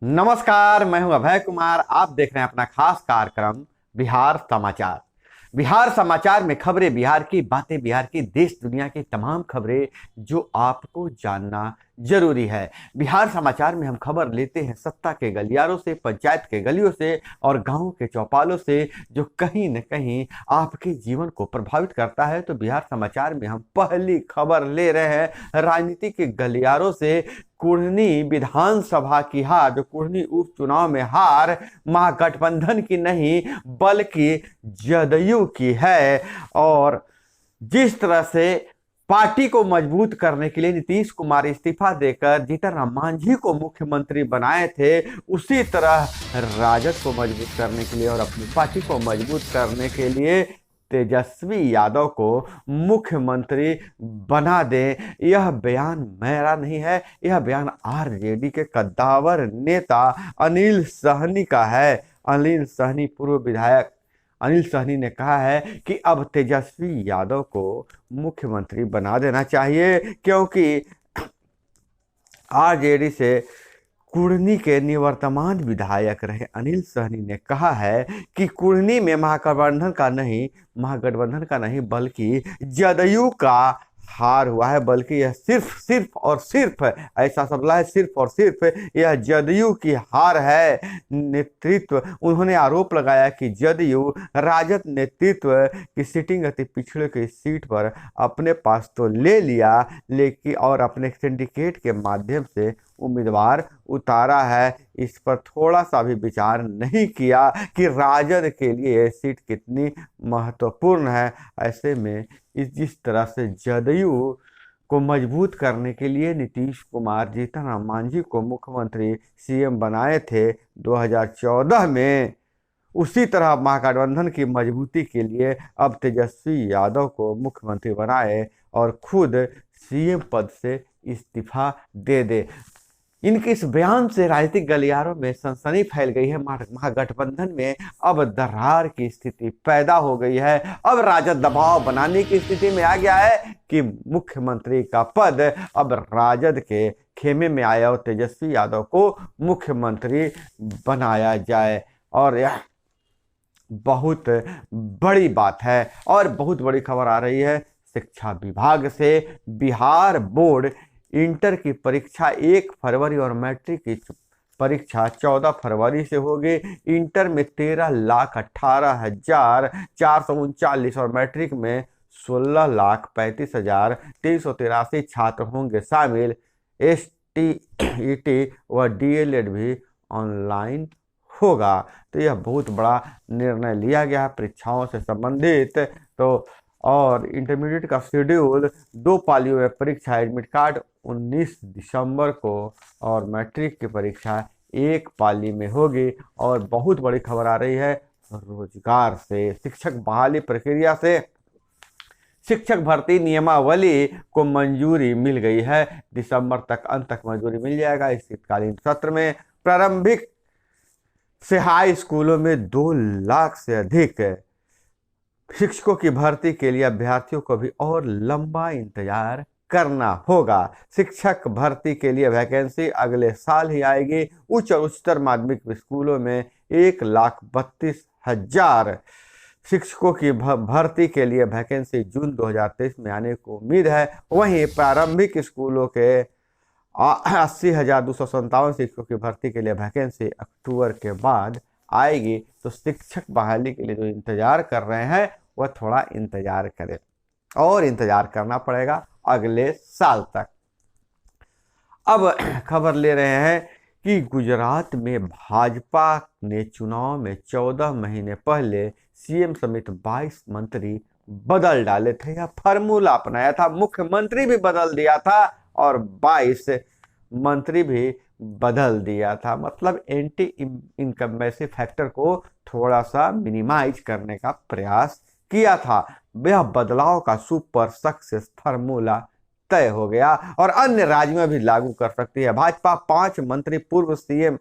नमस्कार, मैं हूं अभय कुमार। आप देख रहे हैं अपना खास कार्यक्रम बिहार समाचार। बिहार समाचार में खबरें बिहार की, बातें बिहार की, देश दुनिया की तमाम खबरें जो आपको जानना जरूरी है। बिहार समाचार में हम खबर लेते हैं सत्ता के गलियारों से, पंचायत के गलियों से और गांवों के चौपालों से, जो कहीं न कहीं आपके जीवन को प्रभावित करता है। तो बिहार समाचार में हम पहली खबर ले रहे हैं राजनीति के गलियारों से। कुढ़नी विधानसभा की हार, जो कुढ़नी उपचुनाव में हार महागठबंधन की नहीं बल्कि जदयू की है। और जिस तरह से पार्टी को मजबूत करने के लिए नीतीश कुमार इस्तीफा देकर जीतन राम मांझी को मुख्यमंत्री बनाए थे, उसी तरह राजद को मजबूत करने के लिए और अपनी पार्टी को मजबूत करने के लिए तेजस्वी यादव को मुख्यमंत्री बना दें। यह बयान मेरा नहीं है, यह बयान आरजेडी के कद्दावर नेता अनिल सहनी का है। अनिल सहनी, पूर्व विधायक अनिल सहनी ने कहा है कि अब तेजस्वी यादव को मुख्यमंत्री बना देना चाहिए, क्योंकि आरजेडी से कुढ़नी के निवर्तमान विधायक रहे अनिल सहनी ने कहा है कि कुढ़नी में महागठबंधन का नहीं बल्कि जदयू का हार हुआ है। बल्कि यह सिर्फ और सिर्फ, ऐसा शब्द है, सिर्फ और सिर्फ यह जदयू की हार है। नेतृत्व, उन्होंने आरोप लगाया कि जदयू राजद नेतृत्व की सिटिंग अति पिछड़े की सीट पर अपने पास तो ले लिया, लेकिन और अपने सिंडिकेट के माध्यम से उम्मीदवार उतारा है। इस पर थोड़ा सा भी विचार नहीं किया कि राजद के लिए यह सीट कितनी महत्वपूर्ण है। ऐसे में जिस तरह से जदयू को मजबूत करने के लिए नीतीश कुमार जीतन राम मांझी को मुख्यमंत्री सीएम बनाए थे 2014 में, उसी तरह महागठबंधन की मजबूती के लिए अब तेजस्वी यादव को मुख्यमंत्री बनाए और खुद सीएम पद से इस्तीफा दे दे। इनके इस बयान से राजनीतिक गलियारों में सनसनी फैल गई है। महागठबंधन में अब दरार की स्थिति पैदा हो गई है। अब राजद दबाव बनाने की स्थिति में आ गया है कि मुख्यमंत्री का पद अब राजद के खेमे में आया और तेजस्वी यादव को मुख्यमंत्री बनाया जाए। और यह बहुत बड़ी बात है और बहुत बड़ी खबर आ रही है शिक्षा विभाग से। बिहार बोर्ड इंटर की परीक्षा 1 फरवरी और मैट्रिक की परीक्षा 14 फरवरी से होगी। इंटर में 13,18,439 और मैट्रिक में 16,35,383 छात्र होंगे शामिल। STET व DLED भी ऑनलाइन होगा। तो यह बहुत बड़ा निर्णय लिया गया है परीक्षाओं से संबंधित। तो और इंटरमीडिएट का शेड्यूल 2 पालियों में परीक्षा, एडमिट कार्ड 19 दिसंबर को और मैट्रिक की परीक्षा 1 पाली में होगी। और बहुत बड़ी खबर आ रही है रोजगार से। शिक्षक बहाली प्रक्रिया से शिक्षक भर्ती नियमावली को मंजूरी मिल गई है। दिसंबर तक, अंत तक मंजूरी मिल जाएगा। इस शीतकालीन सत्र में प्रारंभिक से हाई स्कूलों में 2 लाख से अधिक शिक्षकों की भर्ती के लिए अभ्यर्थियों को भी और लंबा इंतजार करना होगा। शिक्षक भर्ती के लिए वैकेंसी अगले साल ही आएगी। उच्च और उच्चतर माध्यमिक स्कूलों में 1,32,000 शिक्षकों की भर्ती के लिए वैकेंसी जून 2023 में आने को उम्मीद है। वहीं प्रारंभिक स्कूलों के 80,257 शिक्षकों की भर्ती के लिए वैकेंसी अक्टूबर के बाद आएगी। तो शिक्षक बहाली के लिए जो इंतजार कर रहे हैं वह थोड़ा इंतजार करें और इंतजार करना पड़ेगा अगले साल तक। अब खबर ले रहे हैं कि गुजरात में भाजपा ने चुनाव में 14 महीने पहले सीएम समेत 22 मंत्री बदल डाले थे। यह फार्मूला अपनाया था, मुख्यमंत्री भी बदल दिया था और 22 मंत्री भी बदल दिया था। मतलब एंटी इनकम्बेंसी फैक्टर को थोड़ा सा मिनिमाइज करने का प्रयास किया था। यह बदलाव का सुपर सक्सेस फार्मूला तय हो गया और अन्य राज्यों में भी लागू कर सकती है। भाजपा 5 मंत्री, पूर्व सीएम,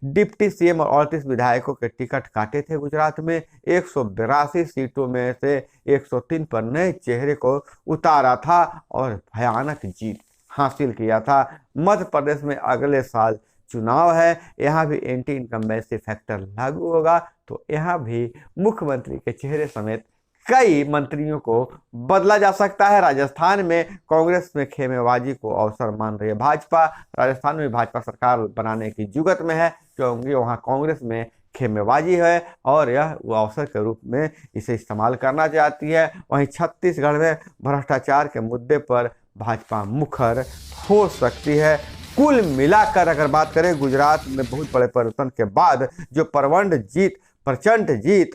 डिप्टी सीएम और 38 विधायकों के टिकट काटे थे। गुजरात में 182 सीटों में से 103 पर नए चेहरे को उतारा था और भयानक जीत हासिल किया था। मध्य प्रदेश में अगले साल चुनाव है, यहाँ भी एंटी इनकम्बेंसी फैक्टर लागू होगा। तो यहाँ भी मुख्यमंत्री के चेहरे समेत कई मंत्रियों को बदला जा सकता है। राजस्थान में कांग्रेस में खेमेबाजी को अवसर मान रही है भाजपा। राजस्थान में भाजपा सरकार बनाने की जुगत में है, क्योंकि वहाँ कांग्रेस में खेमेबाजी है और यह वो अवसर के रूप में इसे इस्तेमाल करना चाहती है। वहीं छत्तीसगढ़ में भ्रष्टाचार के मुद्दे पर भाजपा मुखर हो सकती है। कुल मिलाकर अगर बात करें, गुजरात में बहुत बड़े परिवर्तन के बाद जो प्रचंड जीत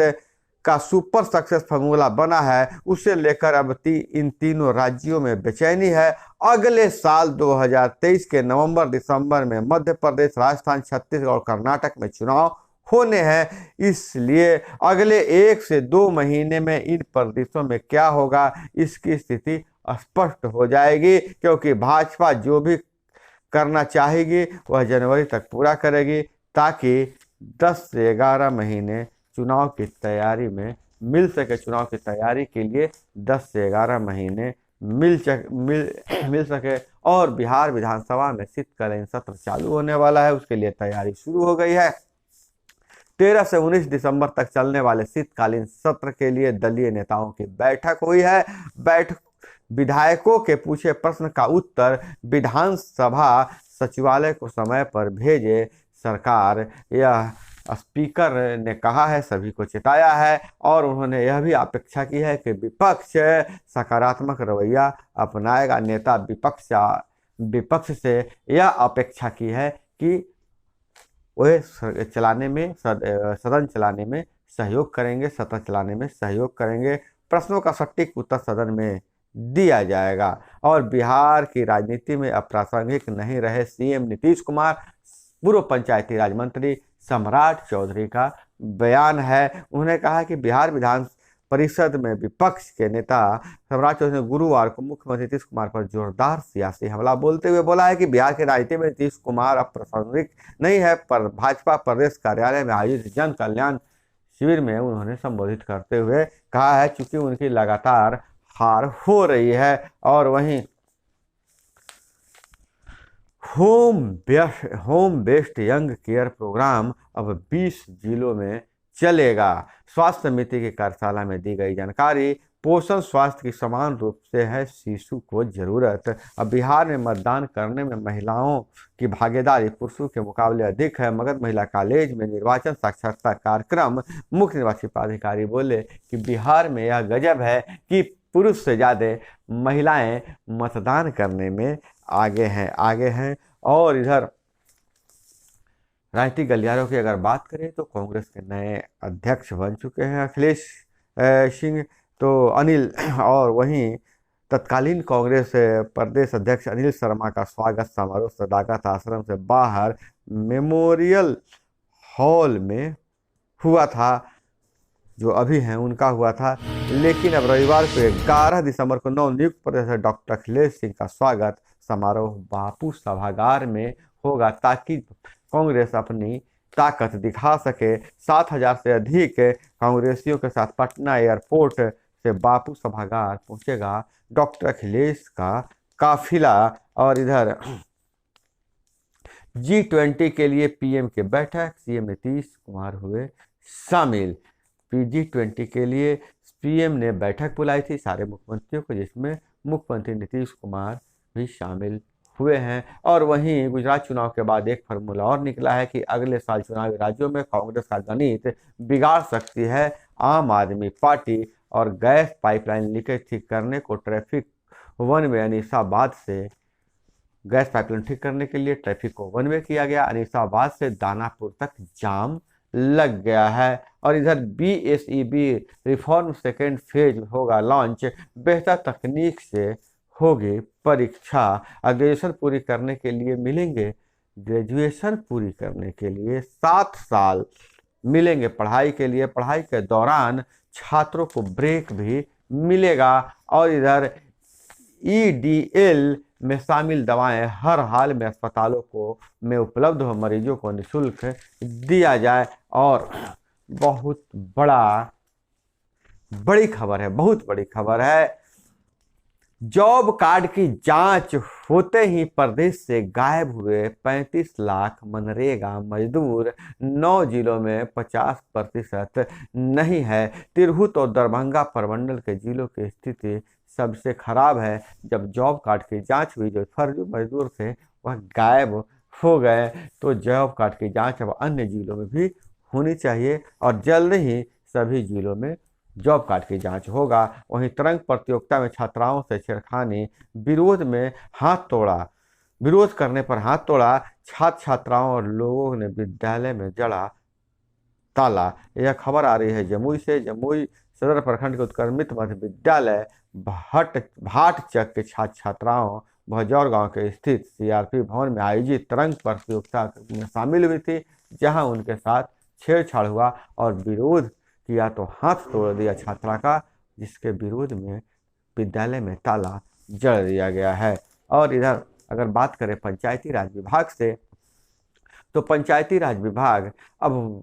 का सुपर सक्सेस फार्मूला बना है, उसे लेकर अब इन तीनों राज्यों में बेचैनी है। अगले साल 2023 के नवंबर दिसंबर में मध्य प्रदेश, राजस्थान, छत्तीसगढ़ और कर्नाटक में चुनाव होने हैं। इसलिए अगले 1 से 2 महीने में इन प्रदेशों में क्या होगा, इसकी स्थिति स्पष्ट हो जाएगी, क्योंकि भाजपा जो भी करना चाहेगी वह जनवरी तक पूरा करेगी, ताकि 10 से 11 महीने चुनाव की तैयारी में मिल सके। चुनाव की तैयारी के लिए 10 से 11 महीने मिल सके। और बिहार विधानसभा में शीतकालीन सत्र चालू होने वाला है, उसके लिए तैयारी शुरू हो गई है। 13 से 19 दिसंबर तक चलने वाले शीतकालीन सत्र के लिए दलीय नेताओं की बैठक हुई है। विधायकों के पूछे प्रश्न का उत्तर विधानसभा सचिवालय को समय पर भेजे सरकार, यह स्पीकर ने कहा है, सभी को चेताया है। और उन्होंने यह भी अपेक्षा की है कि विपक्ष सकारात्मक रवैया अपनाएगा। नेता विपक्ष से यह अपेक्षा की है कि वह सदन चलाने में सहयोग करेंगे, सत्र चलाने में सहयोग करेंगे। प्रश्नों का सटीक उत्तर सदन में दिया जाएगा। और बिहार की राजनीति में अप्रासंगिक नहीं रहे सीएम नीतीश कुमार। पूर्व पंचायती राज मंत्री सम्राट चौधरी का बयान है। उन्होंने कहा कि बिहार विधान परिषद में विपक्ष के नेता सम्राट चौधरी ने गुरुवार को मुख्यमंत्री नीतीश कुमार पर जोरदार सियासी हमला बोलते हुए बोला है कि बिहार की राजनीति में नीतीश कुमार अप्रासंगिक नहीं है। पर भाजपा प्रदेश कार्यालय में आयोजित जन कल्याण शिविर में उन्होंने संबोधित करते हुए कहा है, चूंकि उनकी लगातार हार हो रही है। और वहीं home based young care program अब 20 जिलों में चलेगा। स्वास्थ्य समिति की कार्यशाला में दी गई जानकारी। पोषण स्वास्थ्य की समान रूप से है शिशु को जरूरत। अब बिहार में मतदान करने में महिलाओं की भागीदारी पुरुषों के मुकाबले अधिक है। मगध महिला कॉलेज में निर्वाचन साक्षरता कार्यक्रम, मुख्य निर्वाचन पदाधिकारी बोले कि बिहार में यह गजब है कि पुरुष से ज़्यादा महिलाएं मतदान करने में आगे हैं। और इधर राजनीतिक गलियारों की अगर बात करें तो कांग्रेस के नए अध्यक्ष बन चुके हैं अखिलेश सिंह तो अनिल। और वहीं तत्कालीन कांग्रेस प्रदेश अध्यक्ष अनिल शर्मा का स्वागत समारोह सदाकत आश्रम से बाहर मेमोरियल हॉल में हुआ था, जो अभी हैं उनका हुआ था। लेकिन अब रविवार को 11 दिसंबर को नवनियुक्त प्रदेश डॉक्टर अखिलेश सिंह का स्वागत समारोह बापू सभागार में होगा, ताकि कांग्रेस अपनी ताकत दिखा सके। 7,000 से अधिक कांग्रेसियों के साथ पटना एयरपोर्ट से बापू सभागार पहुंचेगा डॉक्टर अखिलेश का काफिला। और इधर G20 के लिए पीएम की बैठक, सीएम नीतीश कुमार हुए शामिल। G20 के लिए पीएम ने बैठक बुलाई थी सारे मुख्यमंत्रियों को, जिसमें मुख्यमंत्री नीतीश कुमार भी शामिल हुए हैं। और वहीं गुजरात चुनाव के बाद एक फार्मूला और निकला है कि अगले साल चुनावी राज्यों में कांग्रेस का गणित बिगाड़ सकती है आम आदमी पार्टी। और गैस पाइपलाइन लीकेज ठीक करने को ट्रैफिक वन वे अनीसाबाद से गैस पाइपलाइन ठीक करने के लिए ट्रैफिक को वन वे किया गया। अनीसाबाद से दानापुर तक जाम लग गया है। और इधर BSEB रिफॉर्म सेकेंड फेज होगा लॉन्च। बेहतर तकनीक से होगी परीक्षा। ग्रेजुएशन पूरी करने के लिए मिलेंगे 7 साल मिलेंगे पढ़ाई के लिए। पढ़ाई के दौरान छात्रों को ब्रेक भी मिलेगा। और इधर EDL में शामिल दवाएं हर हाल में अस्पतालों में उपलब्ध हो, मरीजों को निःशुल्क दिया जाए। और बहुत बड़ी खबर है जॉब कार्ड की जांच होते ही प्रदेश से गायब हुए 35 लाख मनरेगा मजदूर, 9 जिलों में 50% नहीं है। तिरहुत और दरभंगा प्रमंडल के जिलों की स्थिति सबसे खराब है। जब जॉब कार्ड की जांच हुई, जो फर्जी मजदूर थे वह गायब हो गए। तो जॉब कार्ड की जांच अब अन्य जिलों में भी होनी चाहिए और जल्द ही सभी जिलों में जॉब कार्ड की जांच होगा। वहीं तरंग प्रतियोगिता में छात्राओं से छेड़खानी, विरोध करने पर हाथ तोड़ा, छात्र छात्राओं और लोगों ने विद्यालय में जड़ा ताला। यह खबर आ रही है जमुई से। जमुई सदर प्रखंड के उत्क्रमित मध्य विद्यालय भाटचक के छात्र छात्राओं भजौर गांव के स्थित सीआरपी भवन में आयोजित तरंग प्रतियोगिता में शामिल हुई थी, जहां उनके साथ छेड़छाड़ हुआ और विरोध किया तो हाथ तोड़ दिया छात्रा का, जिसके विरोध में विद्यालय में ताला जड़ दिया गया है। और इधर अगर बात करें पंचायती राज विभाग से, तो पंचायती राज विभाग अब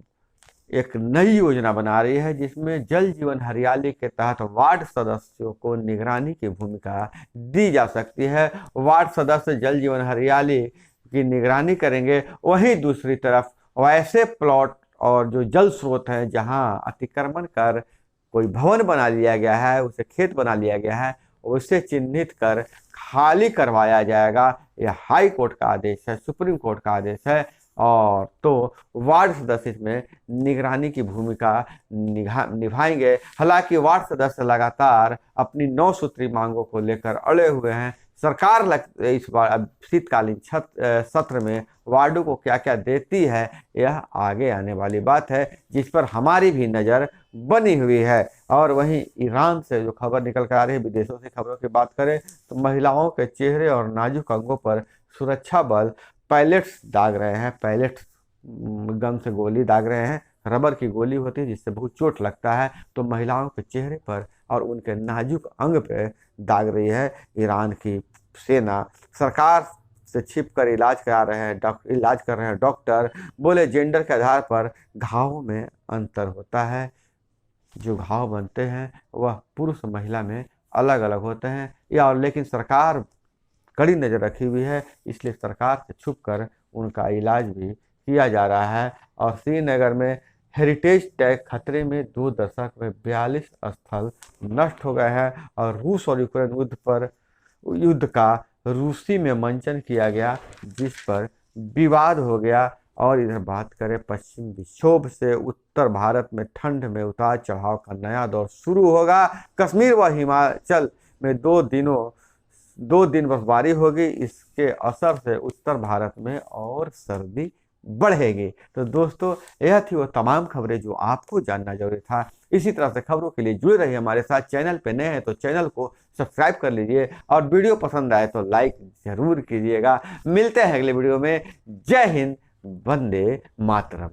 एक नई योजना बना रही है, जिसमें जल जीवन हरियाली के तहत वार्ड सदस्यों को निगरानी की भूमिका दी जा सकती है। वार्ड सदस्य जल जीवन हरियाली की निगरानी करेंगे। वहीं दूसरी तरफ वैसे प्लॉट और जो जल स्रोत हैं जहां अतिक्रमण कर कोई भवन बना लिया गया है, उसे खेत बना लिया गया है, उसे चिन्हित कर खाली करवाया जाएगा। यह हाई कोर्ट का आदेश है, सुप्रीम कोर्ट का आदेश है। और तो वार्ड सदस्य इसमें निगरानी की भूमिका निभाएंगे। हालांकि वार्ड सदस्य लगातार अपनी 9 सूत्री मांगों को लेकर अड़े हुए हैं। सरकार इस बार शीतकालीन सत्र में वार्डों को क्या क्या देती है, यह आगे आने वाली बात है, जिस पर हमारी भी नज़र बनी हुई है। और वहीं ईरान से जो खबर निकल कर आ रही है, विदेशों से खबरों की बात करें तो महिलाओं के चेहरे और नाजुक अंगों पर सुरक्षा बल पैलेट्स दाग रहे हैं। पैलेट्स गन से गोली दाग रहे हैं। रबर की गोली होती है जिससे बहुत चोट लगता है, तो महिलाओं के चेहरे पर और उनके नाजुक अंग पे दाग रही है ईरान की सेना। सरकार से छिप कर इलाज कर रहे हैं डॉक्टर। बोले जेंडर के आधार पर घावों में अंतर होता है। जो घाव बनते हैं वह पुरुष महिला में अलग अलग होते हैं। और लेकिन सरकार कड़ी नज़र रखी हुई है, इसलिए सरकार से छुप कर उनका इलाज भी किया जा रहा है। और श्रीनगर में हेरिटेज टैग खतरे में, 2 दशक में 42 स्थल नष्ट हो गए हैं। और रूस और यूक्रेन युद्ध का रूसी में मंचन किया गया, जिस पर विवाद हो गया। और इधर बात करें पश्चिम विक्षोभ से, उत्तर भारत में ठंड में उतार चढ़ाव का नया दौर शुरू होगा। कश्मीर व हिमाचल में 2 दिन बर्फबारी होगी। इसके असर से उत्तर भारत में और सर्दी बढ़ेगी। तो दोस्तों, यह थी वो तमाम खबरें जो आपको जानना जरूरी था। इसी तरह से खबरों के लिए जुड़े रहिए हमारे साथ। चैनल पे नए हैं तो चैनल को सब्सक्राइब कर लीजिए और वीडियो पसंद आए तो लाइक जरूर कीजिएगा। मिलते हैं अगले वीडियो में। जय हिंद, वंदे मातरम।